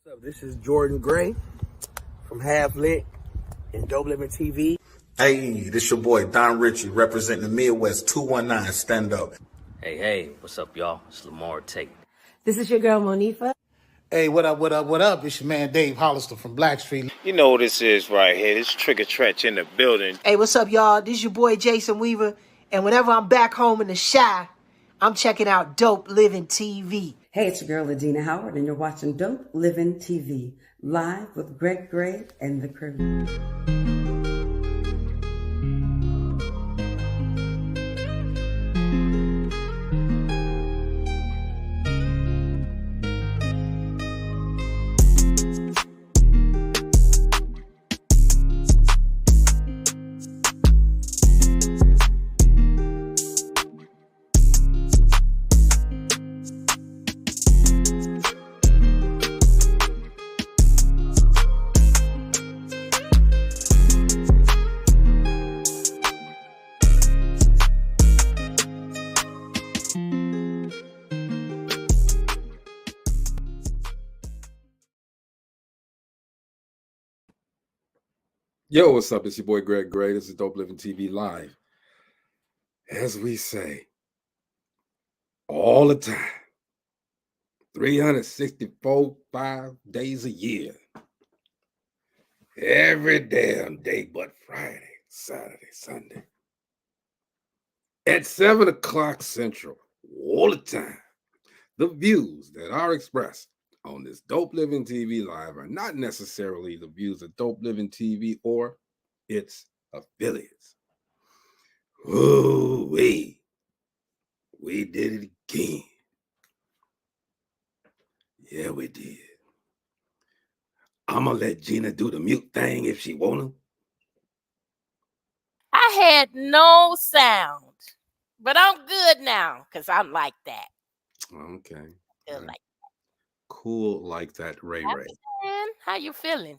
What's up? This is Jordan Gray from Half Lit and DopelivenTV. Hey, this your boy Don Ritchie representing the Midwest 219 Stand Up. Hey, what's up, y'all? It's Lamar Tate. This is your girl, Monifa. Hey, what up? It's your man, Dave Hollister from Blackstreet. You know what this is right here. This Trigger Tretch in the building. Hey, what's up, y'all? This is your boy, Jason Weaver. And whenever I'm back home in the Chi, I'm checking out Dope Living TV. Hey, it's your girl, Adina Howard, and you're watching Dope Living TV, live with Greg Gray and the crew. Yo, what's up? It's your boy Greg Gray. This is Dope Living TV Live. As we say, all the time, 364, 5 days a year. Every damn day but Friday, Saturday, Sunday. At 7 o'clock Central, all the time, the views that are expressed on this Dope Living TV Live are not necessarily the views of Dope Living TV or its affiliates. Ooh, we did it again. Yeah, we did. I'm gonna let Gina do the mute thing if she wanna. I had no sound, but I'm good now because I'm like that. Okay. Feel like Cool like that, Ray that. Ray. Man, how you feeling?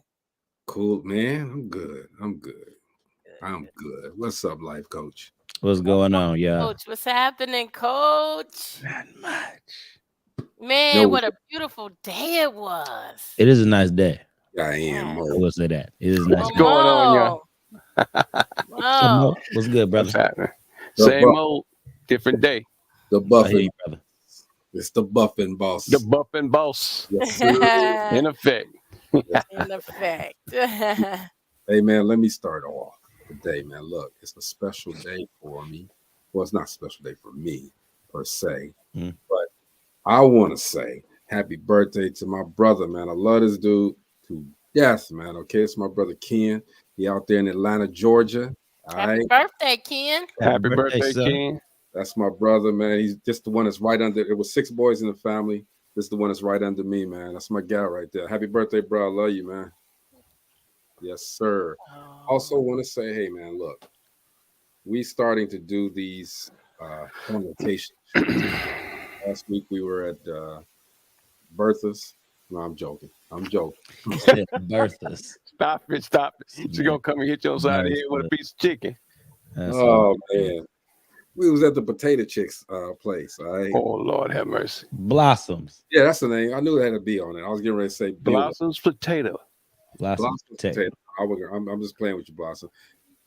Cool, man. I'm good. What's up, life coach? What's going on, y'all? Coach, what's happening, Coach? Not much. Man, No. what a beautiful day it was. It is a nice day. I am, I Mo. will say that. It is a nice What's day. going on, y'all? Oh, What's good, brother? What's happening? The Same buff. old, different day. The I hear buffing. you, brother. It's the buffing boss. The buffing boss Yes, sir. in effect. in effect. Hey, man, let me start off today, man. Look, it's a special day for me. Well, it's not a special day for me, per se. But I want to say happy birthday to my brother, man. I love this dude to death, man. Okay, it's my brother Ken. He out there in Atlanta, Georgia. All Happy right. birthday, Ken. Happy birthday, son. King. That's my brother, man. He's just the one that's right under. It was 6 boys in the family. This is the one that's right under me, man. That's my gal right there. Happy birthday, bro. I love you, man. Yes, sir. Also want to say, hey, man, look, we starting to do these convocations. Last week we were at Bertha's. No, I'm joking. Bertha's. Stop it. She's going to come and hit you on the side of the head with a piece of chicken. Oh, man. We was at the Potato Chicks place, all right? Oh, Lord have mercy. Blossoms. Yeah, that's the name. I knew it had to be on it. I was getting ready to say Blossoms potato. Blossoms. Potato. I'm just playing with you, Blossom.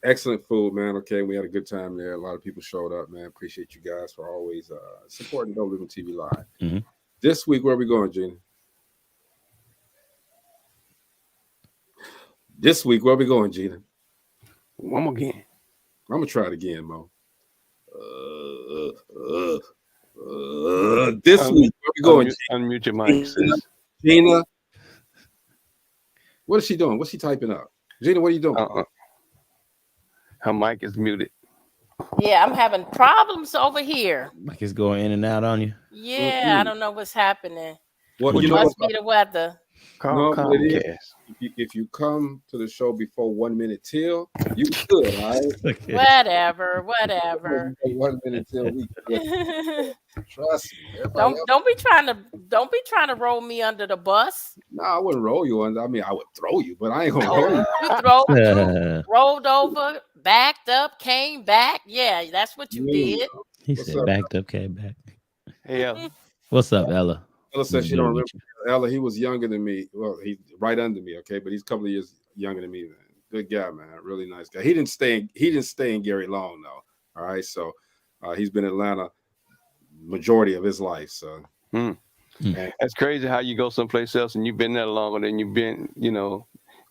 Excellent food, man. Okay, we had a good time there. A lot of people showed up, man. Appreciate you guys for always supporting Dope Living TV Live. Mm-hmm. This week, where are we going, Gina? This week, where are we going, Gina? One more again. I'm gonna try it again, Mo. This week, where we going? Unmute your mic, sis. Gina. What is she doing? What's she typing up? Gina, what are you doing? Her mic is muted. Yeah, I'm having problems over here. Like it's going in and out on you. Yeah, I don't know what's happening. Well, It you know must what? be the weather. No, but it is. Comcast. If you come to the show before 1 minute till, you good, all right? Whatever. 1 minute till we good. Trust me. Everybody else- Don't be trying to roll me under the bus. No, I wouldn't roll you under. I mean, I would throw you, but I ain't gonna roll you. You rolled over, backed up, came back. Yeah, that's what you did. He What's said up, backed up, came back. Hey, Ella. What's up, Ella? Ella says she Good don't with remember. Ella, he was younger than me. Well, he's right under me, okay, but he's a couple of years younger than me, man. Good guy, man. Really nice guy. He didn't stay in Gary long though. All right. So he's been in Atlanta majority of his life. So That's crazy how you go someplace else and you've been there longer than you've been,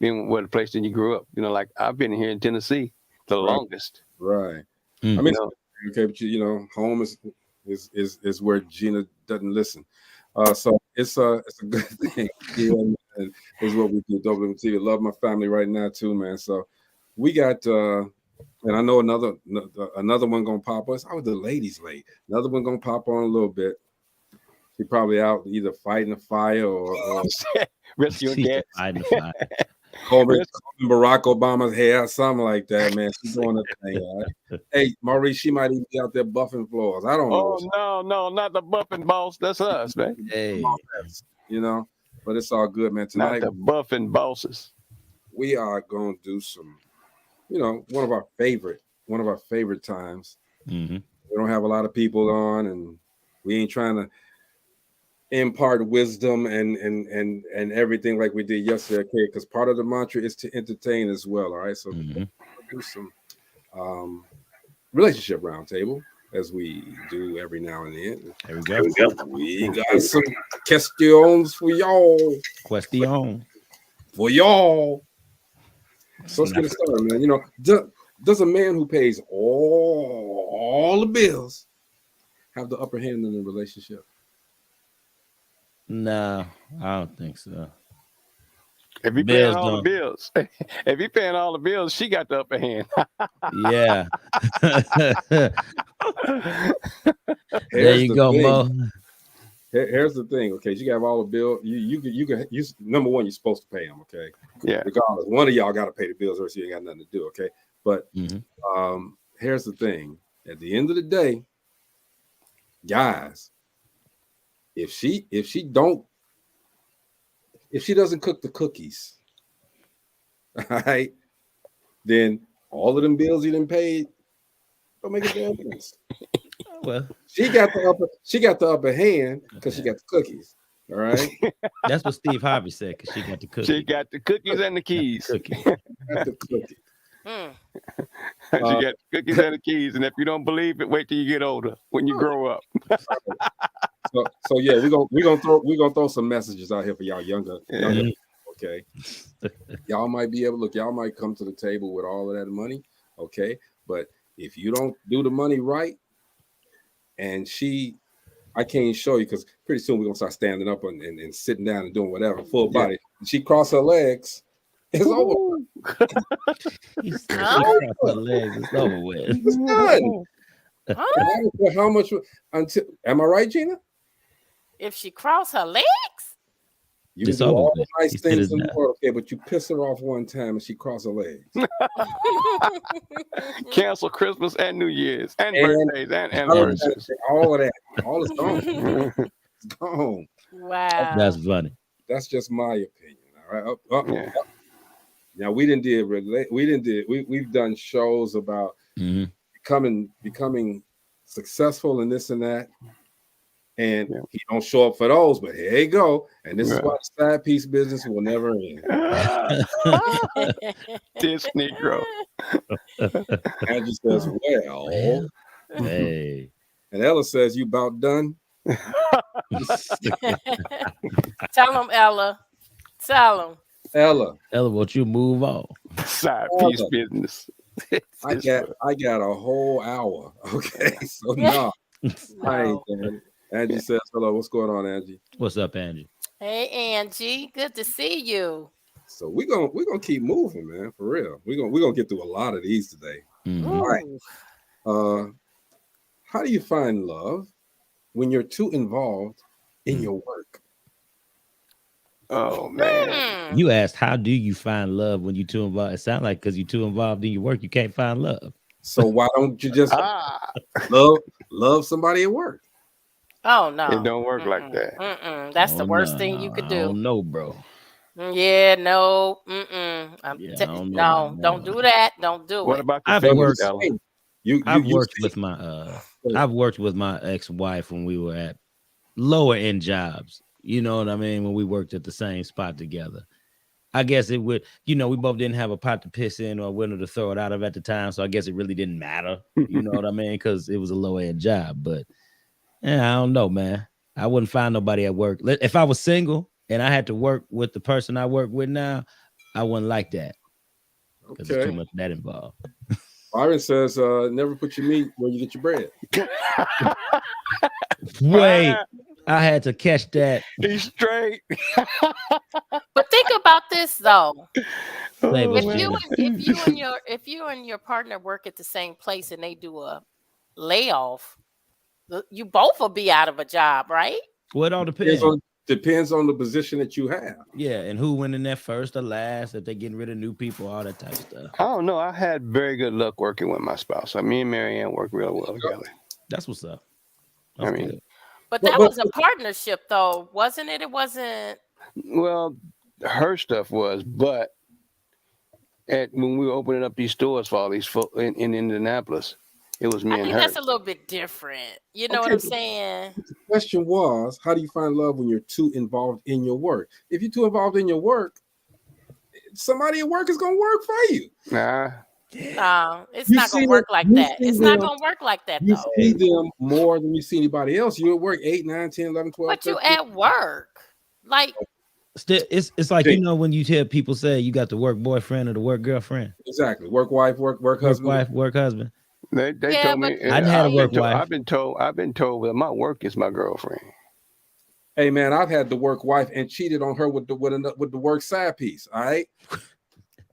been where the place that you grew up. Like I've been here in Tennessee the longest. right. I mean, okay, but home is where Gina doesn't listen. So it's a good thing. Yeah, man. Is what we do. DopelivenTV. Love my family right now too, man. So we got and I know another one gonna pop us. Oh, the ladies late. Another one gonna pop on a little bit. She probably out either fighting a fire or rescuing gas. Fighting the fire. combing Barack Obama's hair, something like that, man. She's doing a thing. Right? Hey, Maurice, she might even be out there buffing floors. I don't know. Oh no, not the buffing boss. That's us, man. Hey, but it's all good, man. Tonight, not the buffing bosses. we are gonna do some, one of our favorite times. Mm-hmm. We don't have a lot of people on, and we ain't trying to impart wisdom and everything like we did yesterday, okay? Because part of the mantra is to entertain as well. All right, so we'll do some relationship roundtable as we do every now and then. There we go. We got some questions for y'all. Question For y'all. So let's get it started, man. Does a man who pays all the bills have the upper hand in the relationship? No, I don't think so. If he paying all the bills, she got the upper hand. Yeah. There you go, Mo. Here's the thing, okay? You have all the bills. You number one, you're supposed to pay them, okay? Yeah. Regardless, one of y'all got to pay the bills, or else you ain't got nothing to do, okay? But here's the thing: at the end of the day, guys, if she doesn't cook the cookies, all right, then all of them bills you didn't pay don't make a damn difference. Well, she got the upper hand because she got the cookies. All right. That's what Steve Harvey said, because she got the cookies. She got the cookies and the keys. Got the cookies. She got the cookies and the keys, and if you don't believe it, wait till you get older. When you grow up. So yeah, we're gonna throw some messages out here for y'all younger. Okay. Y'all might be able to look. Y'all might come to the table with all of that money. Okay, but if you don't do the money right, and I can't show you because pretty soon we're gonna start standing up and sitting down and doing whatever full body. She crossed her legs. It's over. She crossed her legs. It's over with. It's done. How much? Until am I right, Gina? If she crossed her legs, you can do all the nice things in the world, okay, but you piss her off one time and she crossed her legs. Cancel Christmas and New Year's and birthdays and anniversaries. All of that. All is gone. It's gone. Wow. That's funny. That's just my opinion. All right. Now we've done shows about becoming successful and this and that. And he don't show up for those, but here you go. And this is why the side piece business will never end. This Negro. Angie says, well. Hey. And Ella says, you about done? Tell him, Ella. Tell him. Ella, won't you move on? Side piece business. I got a whole hour. Okay. So no. I ain't done. Angie says hello. What's going on, Angie? What's up, Angie? Hey, Angie. Good to see you. So we're gonna keep moving, man. For real. We're gonna get through a lot of these today. All right. How do you find love when you're too involved in your work? Oh man. You asked, how do you find love when you're too involved? It sounds like because you're too involved in your work, you can't find love. So why don't you just love somebody at work? Oh no, it don't work like that. That's the worst thing you could do. I don't know, bro. Yeah, no, no, don't do that. Don't do what it. About I've worked. I've worked with my ex-wife when we were at lower end jobs, You know what I mean? When we worked at the same spot together. I guess it would, we both didn't have a pot to piss in or a window to throw it out of at the time. So I guess it really didn't matter. You know what I mean? Because it was a low end job. But I don't know, man. I wouldn't find nobody at work. If I was single and I had to work with the person I work with now, I wouldn't like that. Because there's too much of that involved. Byron says, never put your meat where you get your bread. Wait, I had to catch that. He's straight. But think about this though. If you and your partner work at the same place and they do a layoff, you both will be out of a job, right? Well, it all depends. Depends on the position that you have. Yeah, and who went in there first or last, if they're getting rid of new people, all that type of stuff. I don't know. I had very good luck working with my spouse. Me and Marianne work real well together. That's what's up. I mean, but that was a partnership, though, wasn't it? It wasn't. Well, her stuff was, but when we were opening up these stores for all these folks in Indianapolis, it was me and her. That's a little bit different. You know what I'm saying? The question was, how do you find love when you're too involved in your work? If you're too involved in your work, somebody at work is going to work for you. Nah. No, it's not going to work like that. It's not going to work like that, though. You see them more than you see anybody else. You at work 8, 9, 10, 11, 12. But 13. You at work. Like. Still, it's like, when you hear people say you got the work boyfriend or the work girlfriend. Exactly. Work wife, work husband. Work wife, work husband. They told me I had a work wife. I've been told that my work is my girlfriend. Hey man, I've had the work wife and cheated on her with the work side piece. All right.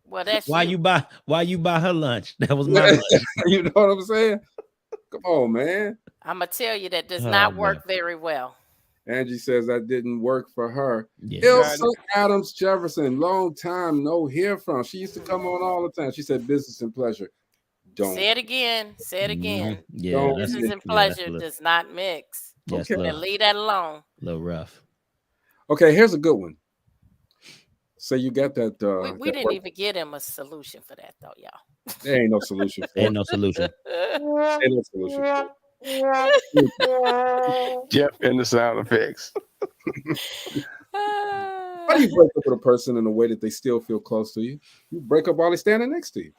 Well, that's why you buy her lunch? That was my lunch. You know what I'm saying? Come on, man. I'm gonna tell you that does not work very well. Angie says that didn't work for her. Yeah. Ilsa Adams Jefferson, long time no hear from. She used to come on all the time. She said business and pleasure. Don't. Say it again. Say it again. Yeah, business and pleasure does not mix. Yes, okay. Leave that alone. A little rough. Okay, here's a good one. So you got that. We didn't even get him a solution for that, though, y'all. There ain't no solution. Ain't no solution. Ain't no solution. Jeff and the sound effects. How do you break up with a person in a way that they still feel close to you? You break up while they're standing next to you.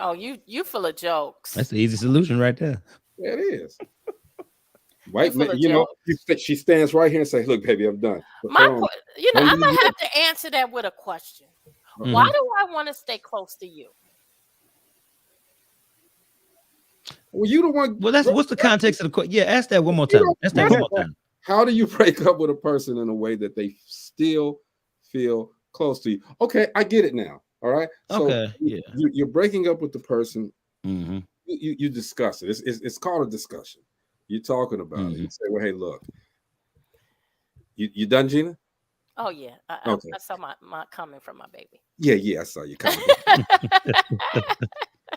Oh, you full of jokes. That's the easy solution right there. Yeah, it is. White man, she stands right here and say, "Look, baby, I'm done." I'm gonna have to answer that with a question. Mm-hmm. Why do I want to stay close to you? Well, you the one. Well, what's the context of the question? Yeah, ask that one more time. Ask that one more time. How do you break up with a person in a way that they still feel close to you? Okay, I get it now. All right. So you're breaking up with the person. Mm-hmm. You discuss it. It's called a discussion. You're talking about it. You say, "Well, hey, look, you done, Gina?" Oh yeah. I saw my comment from my baby. Yeah, I saw you comment.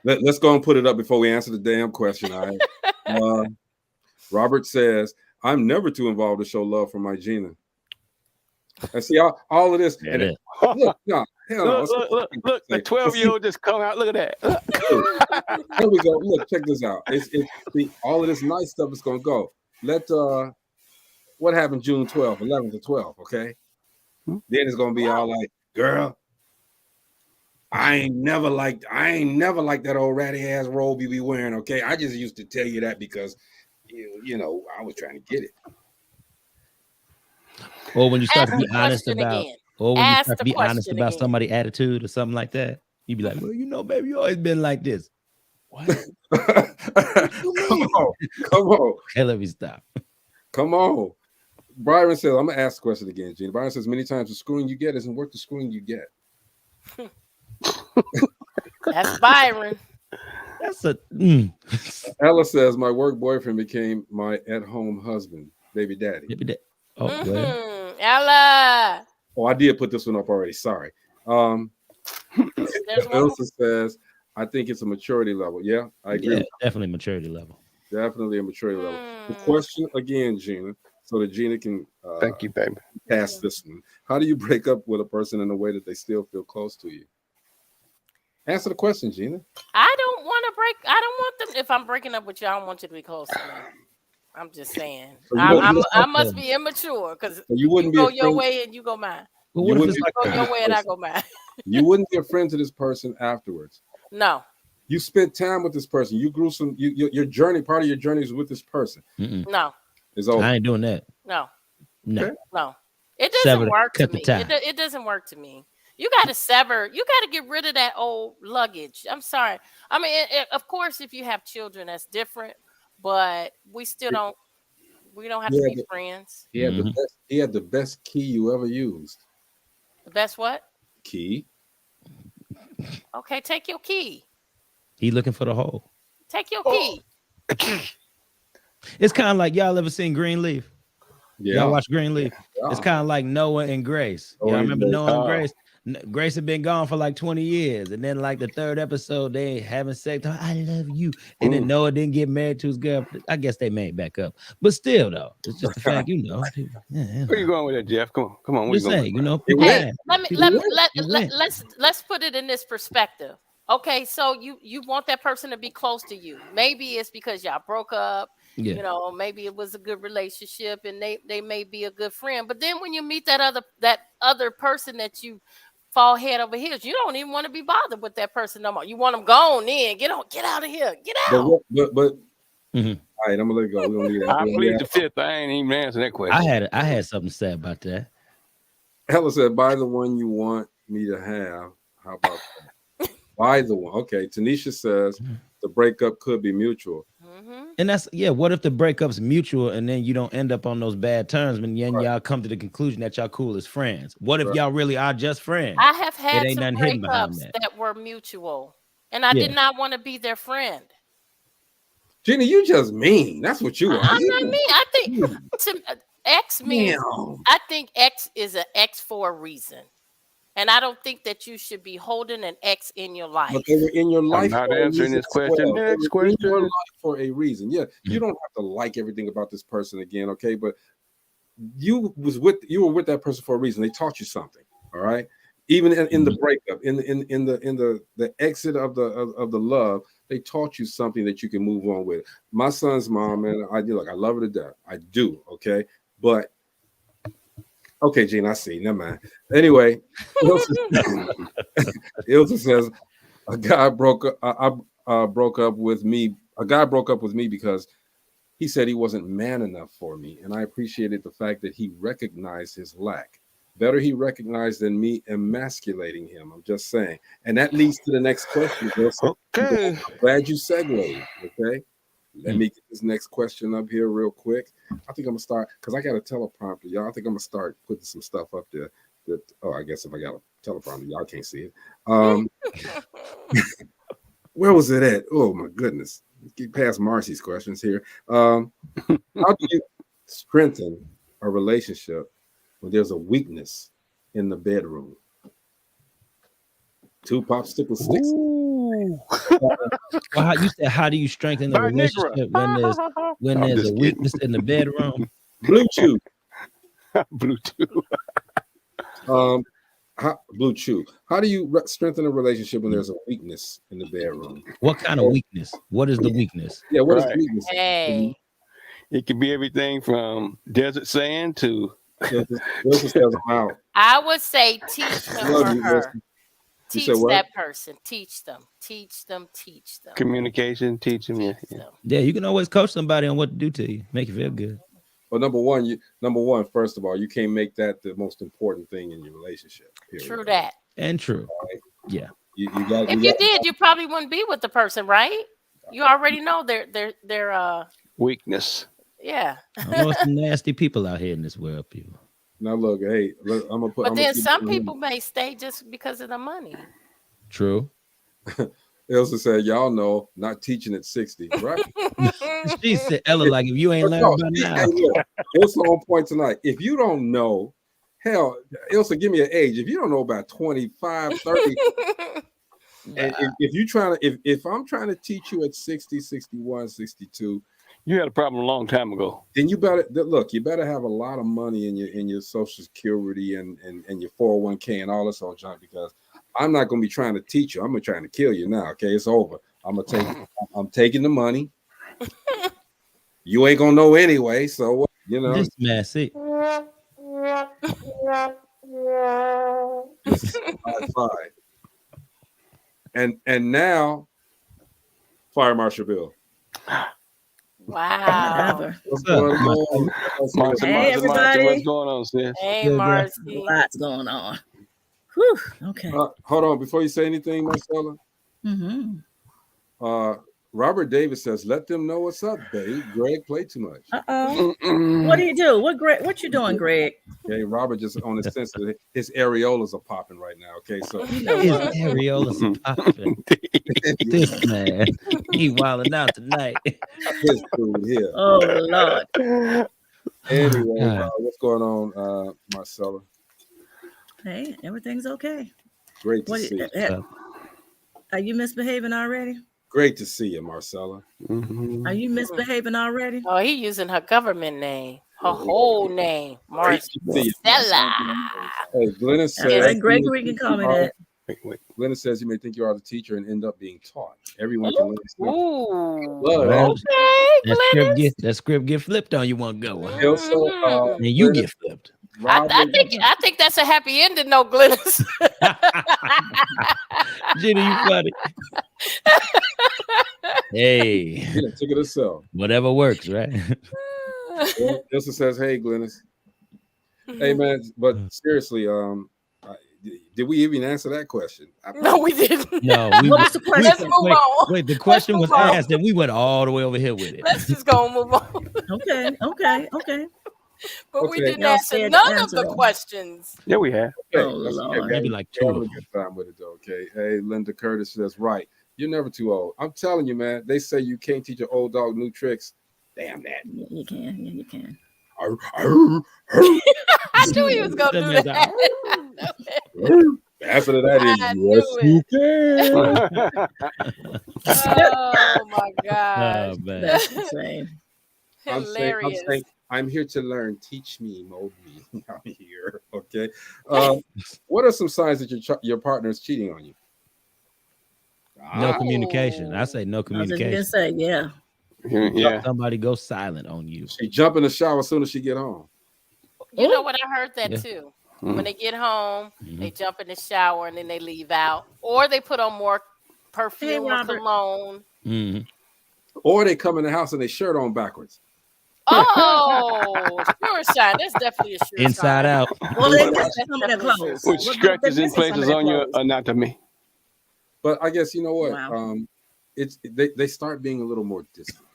Let's go and put it up before we answer the damn question. All right. Robert says, "I'm never too involved to show love for my Gina." And see all of this. And look, no, look, the 12-year-old just come out. Look at that. Here we go. Look, check this out. All of this nice stuff is gonna go. What happened June 12th, 11th to 12th, okay? Then it's gonna be all like, girl, I ain't never liked that old ratty ass robe you be wearing, okay? I just used to tell you that because you know, I was trying to get it. Or when you start to be honest about somebody's attitude or something like that, you'd be like, "Well, baby, you always been like this." What? Come on. Okay, let me stop. Come on. Byron says, I'm gonna ask the question again, Gina. Byron says, many times the screwing you get isn't worth the screwing you get. That's Byron. That's a Ella says, my work boyfriend became my at-home husband, baby daddy. Oh, Ella. Oh, I did put this one up already. Sorry. Elsa says, I think it's a maturity level. Yeah, I agree. Yeah, definitely maturity level. Definitely a maturity level. The question again, Gina, so that Gina can thank you, baby. Pass this one. How do you break up with a person in a way that they still feel close to you? Answer the question, Gina. I don't want to break. I don't want them. If I'm breaking up with you, I don't want you to be close to me. I'm just saying. So I must be immature because you wouldn't you be go a your friend. way and you go mine. But You what if wouldn't it's be like a Go friend to your way this and I person. go mine. You wouldn't be a friend to this person afterwards. No. You spent time with this person. You grew some. Your journey. Part of your journey is with this person. No. It's over. I ain't doing that. No. No. Okay. No. It doesn't Sever, work to cut the me. tie. It doesn't work to me. You got to sever. You got to get rid of that old luggage. I'm sorry. I mean, of course, if you have children, that's different. But we still don't. We don't have to be friends. He had the best. He had the best key you ever used. The best what? Key. Okay, take your key. He looking for the hole. Take your key. It's kind of like y'all ever seen Greenleaf? Yeah. Y'all watch Greenleaf? Yeah. It's kind of like Noah and Grace. Oh, Y'all remember yeah. Noah and Grace? Grace had been gone for like 20 years. And then like the third episode, they having sex. I love you. And then Noah didn't get married to his girl. I guess they made back up. But still though, it's just the fact, you know. Where you going with that, Jeff? Come on. Just saying, you know. Hey, let's put it in this perspective. Okay, so you want that person to be close to you. Maybe it's because y'all broke up. Yeah. You know, maybe it was a good relationship and they may be a good friend. But then when you meet that other person that you fall head over heels, you don't even want to be bothered with that person no more. You want them gone in. Get out of here. Get out. But all right, I'm gonna let it go. We don't need that. I plead the fifth. I ain't even answering that question. I had something to say about that. Ella said, "Buy the one you want me to have." How about that? Buy the one. Okay. Tanisha says the breakup could be mutual. And that's what if the breakup's mutual and then you don't end up on those bad terms and then y'all come to the conclusion that y'all cool as friends? What if y'all really are just friends? I have had ain't some nothing hidden behind breakups that. that were mutual, and I did not want to be their friend. Jenny, you just mean. That's what you are. I'm not mean. I think X means. I think X is an X for a reason. And I don't think that you should be holding an X in your life. But they were in your life. I'm not answering this question. Next question. In your life for a reason. Yeah, you don't have to like everything about this person again, okay? But you were with that person for a reason. They taught you something. All right. Even in the breakup, in the exit of the love, they taught you something that you can move on with. My son's mom, man, I love her to death. I do, okay, but. Okay, Gene, I see. Never mind. Anyway, Ilsa says a guy broke up with me. A guy broke up with me because he said he wasn't man enough for me, and I appreciated the fact that he recognized his lack. Better he recognized than me emasculating him. I'm just saying, and that leads to the next question. Okay, I'm glad you segued. Okay. Let me get this next question up here real quick. I think I'm gonna start because I got a teleprompter, y'all. I think I'm gonna start putting some stuff up there. I guess if I got a teleprompter, y'all can't see it. Where was it at? Oh my goodness! Let's get past Marcy's questions here. How do you strengthen a relationship when there's a weakness in the bedroom? 2 popsicle sticks. Well, you said, how do you strengthen the relationship when there's a weakness in the bedroom? Bluetooth. Bluetooth. Bluetooth. How do you strengthen a relationship when there's a weakness in the bedroom? What kind of weakness? What is the weakness? Yeah, what is the weakness? Hey. It can be everything from desert sand to. I would say teach him or her. Teach that person. Teach them. Communication, teach them. Yeah, you can always coach somebody on what to do to you, make you feel good. Well, number one, first of all, you can't make that the most important thing in your relationship. Period. True that. And true. Right? Yeah. If you did, you probably wouldn't be with the person, right? You already know their weakness. Yeah. I know some nasty people out here in this world, people. Now look, hey, look, I'm gonna put. But then some people may stay just because of the money. True. Elsa said, "Y'all know, not teaching at 60, right?" She said, "Ella, like if you ain't learned by now." Elsa on point tonight. If you don't know, hell, Elsa, give me an age. If you don't know about 25, 30, and if I'm trying to teach you at 60, 61, 62. You had a problem a long time ago. Then you better have a lot of money in your Social Security and your 401k and all this old junk, because I'm not going to be trying to teach you. I'm going to trying to kill you now. Okay, it's over. I'm taking the money. you ain't gonna know anyway. So you know, This man, see. this is Wi-Fi. And now, Fire Marshal Bill. Wow. What's going on? Hey, everybody. What's going on, sis? Hey, Marcy. Lots going on. Whew. Okay. Hold on, before you say anything, Marcella. Robert Davis says, "Let them know what's up, babe. Greg played too much." What do you do? What you doing, Greg? Okay, Robert just on his sense that his areolas are popping right now. Okay, so His areolas are popping. This man, he wilding out tonight. his food here. Oh Lord. Anyway, what's going on, Marcella? Hey, everything's okay. Great to see you. Are you misbehaving already? Great to see you, Marcella. Are you misbehaving already? Oh, he using her government name, her whole name, Marcy See Stella. Hey, Glennis says, Gregory can call me that. Wait. Glennis says you may think you are the teacher and end up being taught. Everyone can learn. Ooh. Well, Okay, that script get flipped on you one go. Also, and you get flipped. I think that's a happy ending, no, Glennis. Jenny, you funny. Hey, yeah, take it yourself. Whatever works, right? Elsa says, "Hey, Glennis. Hey, man, but seriously, did we even answer that question? No, we didn't. No, what was the question? Let's move on. Wait, the question was asked, and we went all the way over here with it. Let's just go and move on. Okay. But we didn't answer none of the questions. Yeah, we have. Okay, maybe like two. Have a good time with it, though. Okay. Hey, Linda Curtis says, right. You're never too old. I'm telling you, man. They say you can't teach an old dog new tricks. Damn that. Yeah, you can. Yeah, you can. I knew he was gonna do that. Answer to that is yes, you can. Oh my gosh. Oh, man. That's insane. Hilarious. I'm here to learn. Teach me, mold me. I'm here. Okay. What are some signs that your partner is cheating on you? No communication. I say no communication. I was just gonna say, yeah. Yeah. Somebody go silent on you. She jump in the shower as soon as she get home. You know what? I heard that too. When they get home, they jump in the shower and then they leave out, or they put on more perfume or cologne, or they come in the house and they shirt on backwards. Oh, sure shine. That's definitely a sure Inside sign. out. Well, they miss some of their clothes. With scratches in places on your anatomy. But I guess you know what? Wow. It's they start being a little more distant.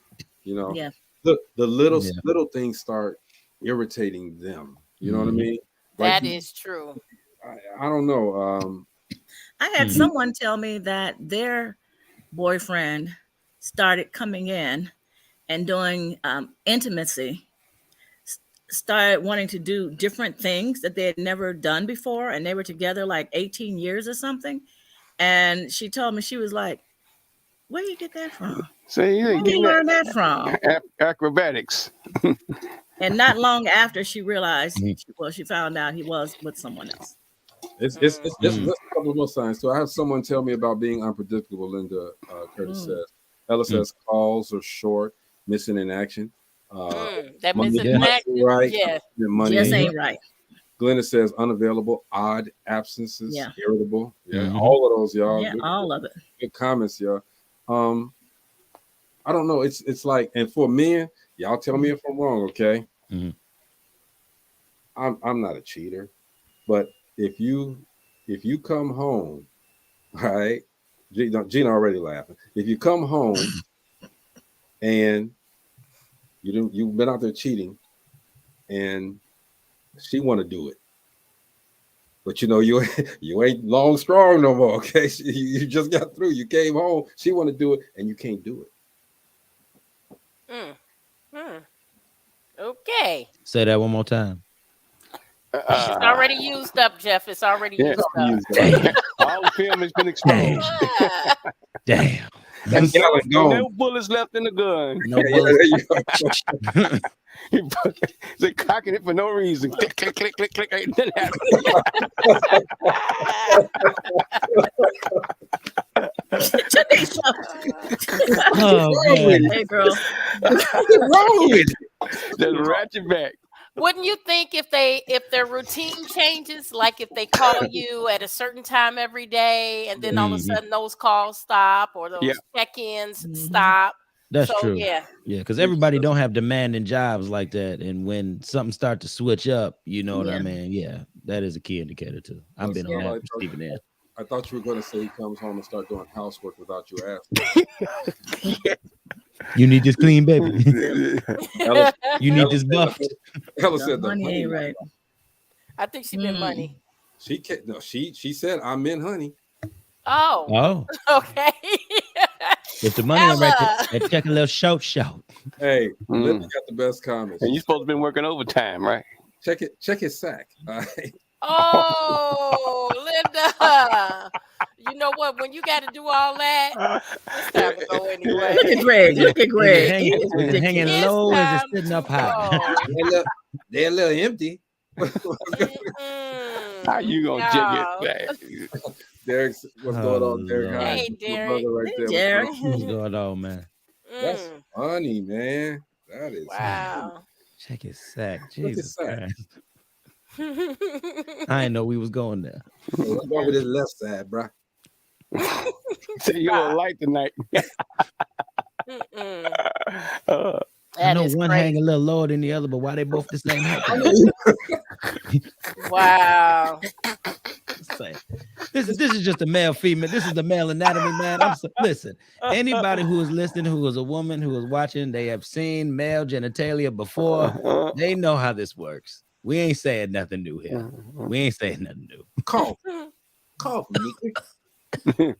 You know, Yeah. the little things start irritating them. You know what I mean? That is true. I don't know. I had someone tell me that their boyfriend started coming in and doing intimacy, started wanting to do different things that they had never done before, and they were together like 18 years or something. And she told me, she was like, "Where you get that from? So Where you learn that from?" Acrobatics. And not long after, she realized, she found out he was with someone else. It's a couple more signs too. I had someone tell me about being unpredictable. Linda Curtis says. Ella says calls are short, missing in action. That missing in action, right? Yeah, money just ain't right. Glenna says unavailable, odd absences, Yeah. irritable. Yeah, all of those, y'all. Yeah, all of it. Good comments, y'all. I don't know. It's like, and for men, y'all tell me if I'm wrong, okay? I'm not a cheater, but if you come home, right? Gina already laughing. If you come home and you've been out there cheating, and she want to do it, but you know you ain't long strong no more. Okay, you just got through. You came home. She want to do it, and you can't do it. Okay. Say that one more time. It's already used up, Jeff. It's already used up. Damn. All the film has been exposed. Damn. No bullets left in the gun. No bullets. They're cocking it for no reason. Click, click, click, click, click. It didn't happen. Oh, man. Hey, girl. What's wrong with you? Just ratchet back. Wouldn't you think if their routine changes, like if they call you at a certain time every day, and then all of a sudden those calls stop or those check-ins stop? That's So true. yeah, Because everybody don't have demanding jobs like that, and when something start to switch up, you know what I mean? Yeah, that is a key indicator too. I've been on that receiving end. I thought you were going to say he comes home and start doing housework without you asking. You need this clean, baby. You need this buff. Ella said the money ain't right. I think she meant money. She can't. No, she said I meant honey. Oh. Okay. If the money ain't right, they check a little shout. Hey, Linda got the best comments. And you supposed to been working overtime, right? Check his sack. All right. Oh, Linda. You know what? When you got to do all that, it's time to go anyway. Look at Greg. Look at Greg. Is it hanging low or is it sitting up high? They're a little empty. How you gonna check it back? Derek, what's going on, Derek? Hey, Derek. Right Derek. What's going on, man? That's funny, man. That is wow. Check his sack. Look Jesus at sack. Christ. I didn't know we was going there. What's wrong with his left side, bro? So you a light tonight. I know one hang a little lower than the other, but why they both the same height? Wow. This is just a male female. This is the male anatomy, man. Listen, anybody who is listening, who is a woman, who is watching, they have seen male genitalia before. They know how this works. We ain't saying nothing new here. We ain't saying nothing new. Cough, Meeker.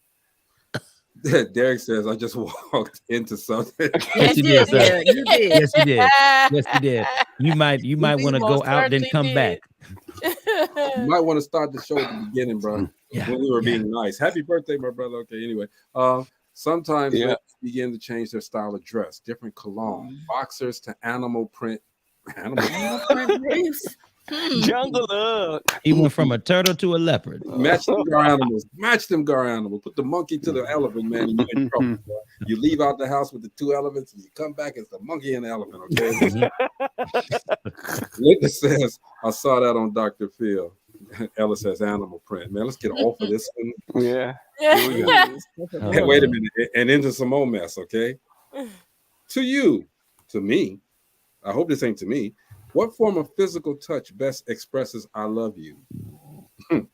Derek says, I just walked into something. Yes, you did, sir. You did. Yes, you did. Yes, you did. You might want to go out, then come back. You might want to start the show at the beginning, bro. When we were being nice. Happy birthday, my brother. Okay, anyway. Sometimes they begin to change their style of dress. Different cologne. Boxers to animal print. Animal print briefs. Jungle up. He went from a turtle to a leopard. Match them gar animals. Match them gar animals. Put the monkey to the elephant, man, and you're in trouble. Bro. You leave out the house with the two elephants, and you come back as the monkey and the elephant. Okay. Linda says, "I saw that on Dr. Phil." Ella says, "Animal print." Man, let's get off of this one. Yeah. Here we go. Hey, wait a minute, and into some more mess. Okay. To you, to me. I hope this ain't to me. What form of physical touch best expresses "I love you"? Oh,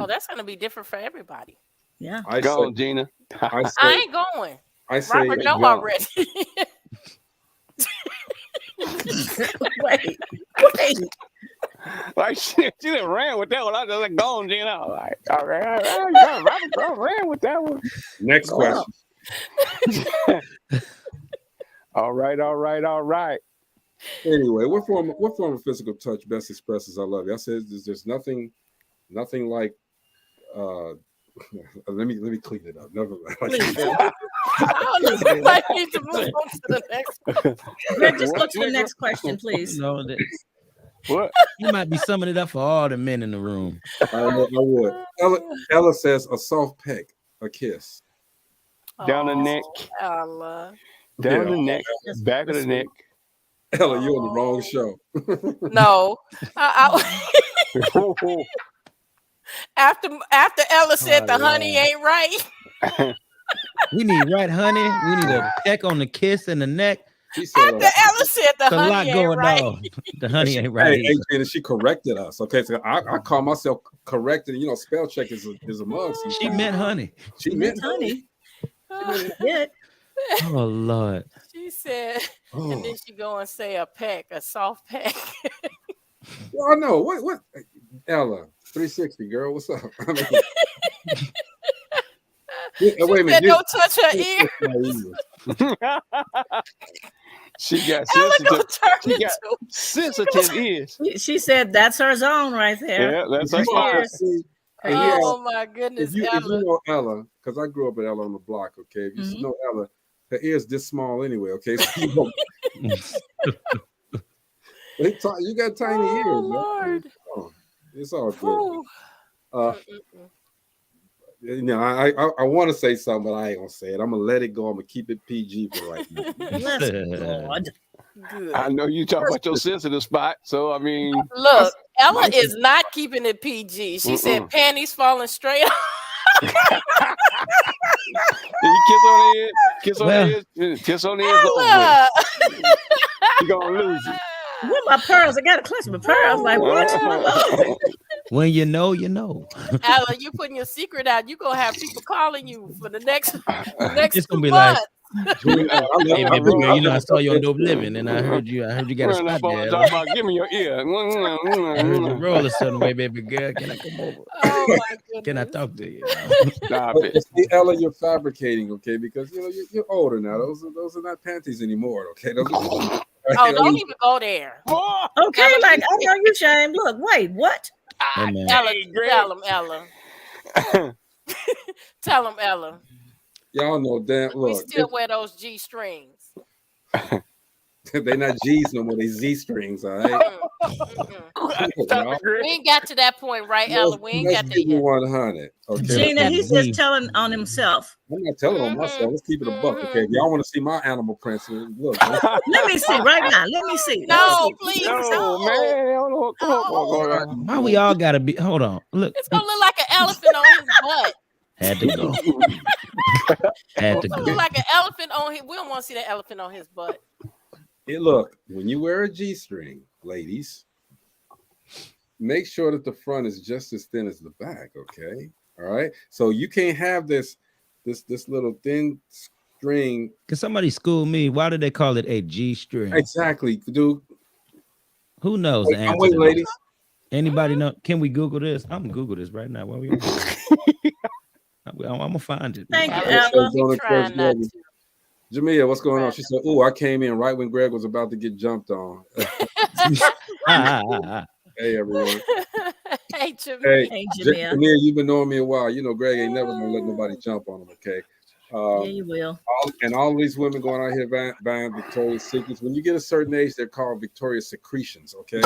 that's gonna be different for everybody. Yeah. Go on, Gina. I ain't going. I say Robert know already. Wait. Like she done ran with that one. I just like, go on, Gina. Like, all right. Robert ran with that one. Next question. All right. Anyway, what form of physical touch best expresses "I love you"? I said there's nothing like. Let me clean it up. Never mind. I don't know if I need to move on to the next question. Greg, just go to the next question, please. No, what? You might be summing it up for all the men in the room. I would. Ella says a soft peck, a kiss. Down the neck. Ella. Down the neck. Back of the neck. Ella, you're on the wrong show. No. After Ella said the honey ain't right. We need right honey. We need a peck on the kiss and the neck. She said, After Ella said the There's a lot honey ain't going right. on. The honey ain't right. Hey, and she corrected us. Okay, so I call myself corrected. You know, spell check is a mug. She meant honey. She meant honey. Yeah. Oh Lord. She said, and then she go and say a peck, a soft peck. Well, I know what Ella 360 girl. What's up? I mean, wait a minute. Don't touch her ear. She got Ella gonna sensitive. turn She got into. sensitive ears. She said that's her zone right there. Yeah, that's her Cheers. spot. Oh my goodness, if you Ella. know Ella, because I grew up with Ella on the block. Okay, if you know Ella, her ears this small anyway. Okay, so you got tiny ears. Lord. Man. Oh, it's all good. You know, I want to say something, but I ain't gonna say it. I'm gonna let it go. I'm gonna keep it PG for right now. Bless God. Good. I know you talk about your sensitive spot, so I mean, Look, Ella is not keeping it PG. She said panties falling straight off. you kiss on the head, kiss on the head, kiss on the head. Ella. You gonna lose it. Where my pearls? I got a clutch of pearls. Like what? When you know, you know. Ella, you putting your secret out. You gonna have people calling you for the next It's gonna be month. like, hey, baby girl, you know, I saw you on Dope Living, and I heard you got a spot there. Talk about give me your ear. I heard you roll a certain way, baby girl. Can I come over? Oh my goodness. Can I talk to you? Stop it. See, Ella, you're fabricating, okay? Because you know you're older now. Those are not panties anymore, okay? Those are, oh, don't even go there. Okay, Ella, like I know you, Shane. Look, wait, what? Hey, man. Ella, tell him, Ella. Tell him, Ella. Y'all know damn. We Look, still wear those G strings. they're not G's no more. They Z strings, all right? We ain't got to that point, right, Ella? We ain't got there yet. 100. Okay. Gina, he's just telling on himself. I'm not telling on myself. Let's keep it a buck, okay? If y'all want to see my animal prints, look. Let me see right now. Let me see. No, please. No, man. Why we all gotta be? Hold on. Look. It's gonna look like an elephant on his butt. Had to go. Had to It's gonna go. look like an elephant on his. We don't want to see that elephant on his butt. Hey, look, when you wear a G-string, ladies, make sure that the front is just as thin as the back, okay? All right. So you can't have this little thin string. Can somebody school me? Why did they call it a G string? Exactly, dude. Who knows the answer? Wait, to ladies. this? Anybody know? Can we Google this? I'm gonna Google this right now. While we I'm gonna find it. Thank you, Ella. Trying not to. Jamia, what's going on? She said, "Oh, I came in right when Greg was about to get jumped on." Hey, everyone. Hey, Jamia. Hey, Jamia. Jamia, you've been knowing me a while. You know, Greg ain't never gonna let nobody jump on him. Okay. Yeah, you will. All these women going out here buying Victoria's Secrets. When you get a certain age, they're called Victoria's secretions. Okay.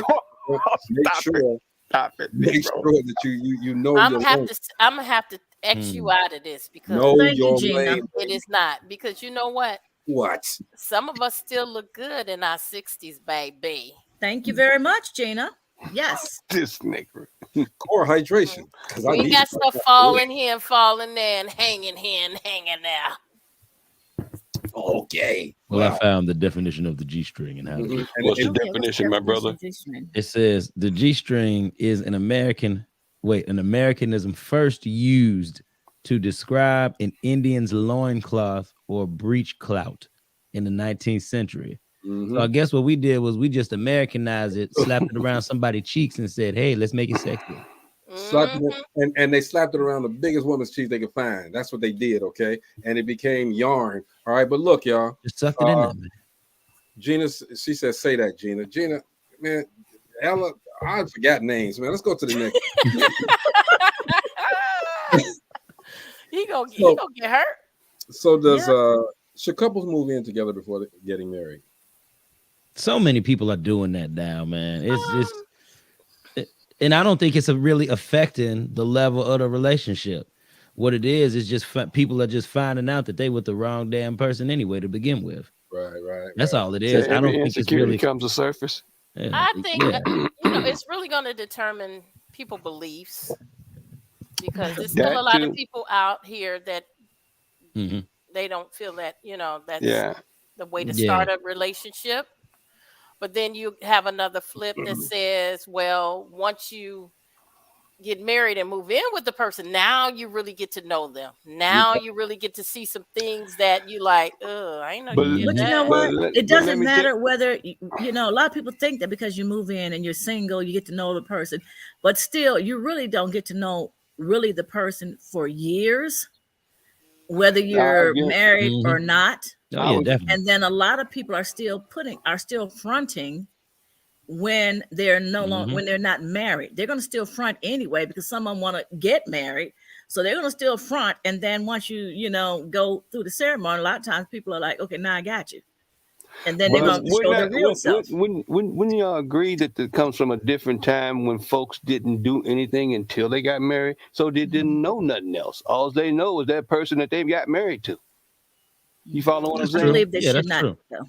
Make sure that you know. I'm gonna have to X you out of this because it is not, because you know what? What? Some of us still look good in our 60s, baby. Thank you very much, Gina. Yes. This nigga. Core hydration. We got stuff falling here and falling there and hanging here and hanging there. Okay. Well, I found the definition of the G string and how. What's the definition, my brother? It says the G string is an Americanism first used to describe an Indian's loincloth or breech clout in the 19th century. So I guess what we did was we just Americanized it, slapped it around somebody's cheeks and said, hey, let's make it sexy. And they slapped it around the biggest woman's cheeks they could find. That's what they did, okay? And it became yarn. All right, but look, y'all. Just suck it in there, man. Gina, she said, say that, Gina. Gina, man, Ella, I forgot names, man. Let's go to the next. He gonna get hurt. So should couples move in together before getting married? So many people are doing that now, man. And I don't think it's really affecting the level of the relationship. What it is just people are just finding out that they with the wrong damn person anyway to begin with. Right. That's all it is. I don't think it's really comes to surface. Yeah, I think it's really going to determine people beliefs, because there's still a lot of people out here that they don't feel that that's the way to start a relationship. But then you have another flip that says, well, once you get married and move in with the person, now you really get to know them. Now you really get to see some things that you like, I ain't know but you did you that. know what? It doesn't matter whether, a lot of people think that because you move in and you're single, you get to know the person. But still, you really don't get to know really the person for years, whether you're married or not. Oh, yeah, definitely. And then a lot of people are still fronting when they're no longer when they're not married. They're going to still front anyway because someone want to get married, so they're going to still front. And then once you go through the ceremony, a lot of times people are like, okay, now I got you. And then they're But going to show their real self. wouldn't y'all agree that it comes from a different time when folks didn't do anything until they got married, so they didn't know nothing else. All they know is that person that they got married to. You follow what I'm I saying? believe they Yeah, should that's not. true. Though.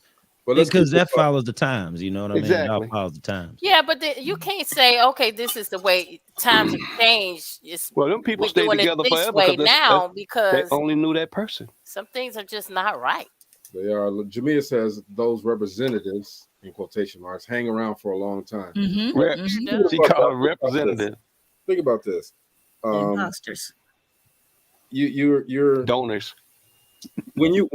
But let's Because keep that follows the times, you know what I mean? It all Exactly. follows the times. Yeah, but you can't say, okay, this is the way times have changed. Well, them people We're stay doing it together this forever way because now they because only knew that person. some things are just not right. They are. Jamia says those representatives, in quotation marks, hang around for a long time. Mm-hmm. Reps. Mm-hmm. She called a representative. Think about this. Imposters. You're donors. When you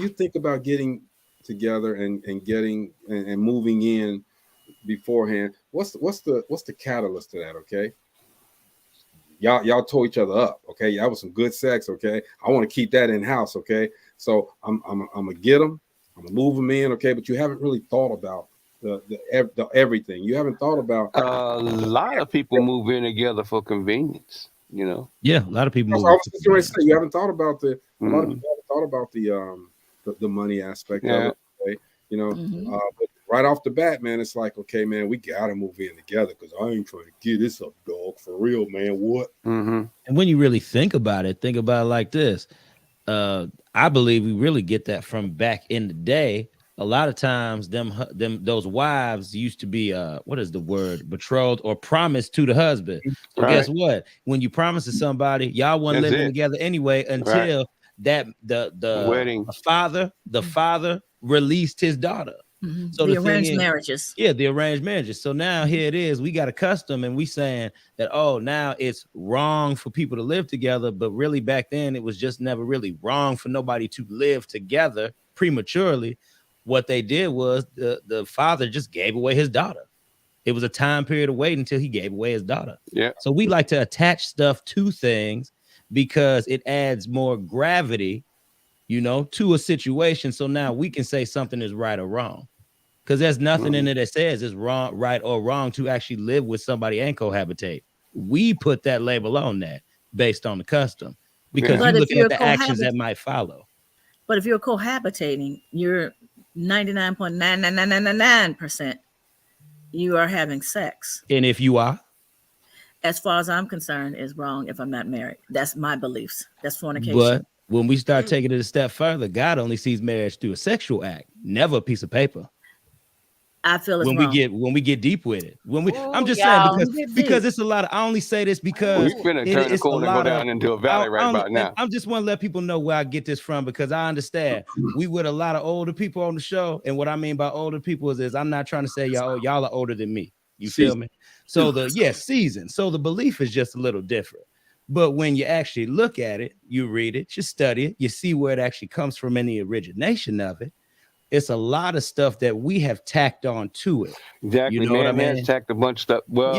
think about getting together and getting and moving in beforehand, what's the catalyst to that? Okay, y'all tore each other up. Okay, that was some good sex. Okay, I want to keep that in house. Okay, so I'm gonna get them. I'm gonna move them in. Okay, but you haven't really thought about the everything. You haven't thought about. A lot of people move in together for convenience. You know. Yeah, a lot of people I move. was just going to say you haven't thought about a lot of Mm. people haven't thought about the money aspect Yeah. of it. Okay? You know, but right off the bat, man, it's like, okay, man, we gotta move in together because I ain't trying to get this up, dog, for real, man. What? Mm-hmm. And when you really think about it like this. I believe we really get that from back in the day. A lot of times those wives used to be what is the word, betrothed or promised to the husband. So guess what? When you promise to somebody, y'all weren't living together anyway until that the wedding. The father released his daughter. Mm-hmm. So the the arranged thing is, marriages. Yeah, the arranged marriages. So now here it is. We got a custom, and we saying that, oh, now it's wrong for people to live together. But really, back then, it was just never really wrong for nobody to live together prematurely. What they did was the father just gave away his daughter. It was a time period of waiting until he gave away his daughter. Yeah. So we like to attach stuff to things because it adds more gravity, to a situation. So now we can say something is right or wrong. Because there's nothing in it that says it's wrong, right or wrong to actually live with somebody and cohabitate. We put that label on that based on the custom because you look at the actions that might follow. But if you're cohabitating, you're 99.99999% you are having sex. And if you are? As far as I'm concerned, is wrong if I'm not married. That's my beliefs. That's fornication. But when we start taking it a step further, God only sees marriage through a sexual act, never a piece of paper. I feel it's when wrong. we get deep with it. I'm just y'all. saying because it's a lot of, I only say this because we finna turn the corner and go down into a valley about now. I just want to let people know where I get this from because I understand we with a lot of older people on the show, and what I mean by older people is I'm not trying to say y'all are older than me. You feel me? So season. So the belief is just a little different. But when you actually look at it, you read it, you study it, you see where it actually comes from in the origination of it. It's a lot of stuff that we have tacked on to it. Exactly. You know what I mean? Has tacked a bunch of stuff. Well,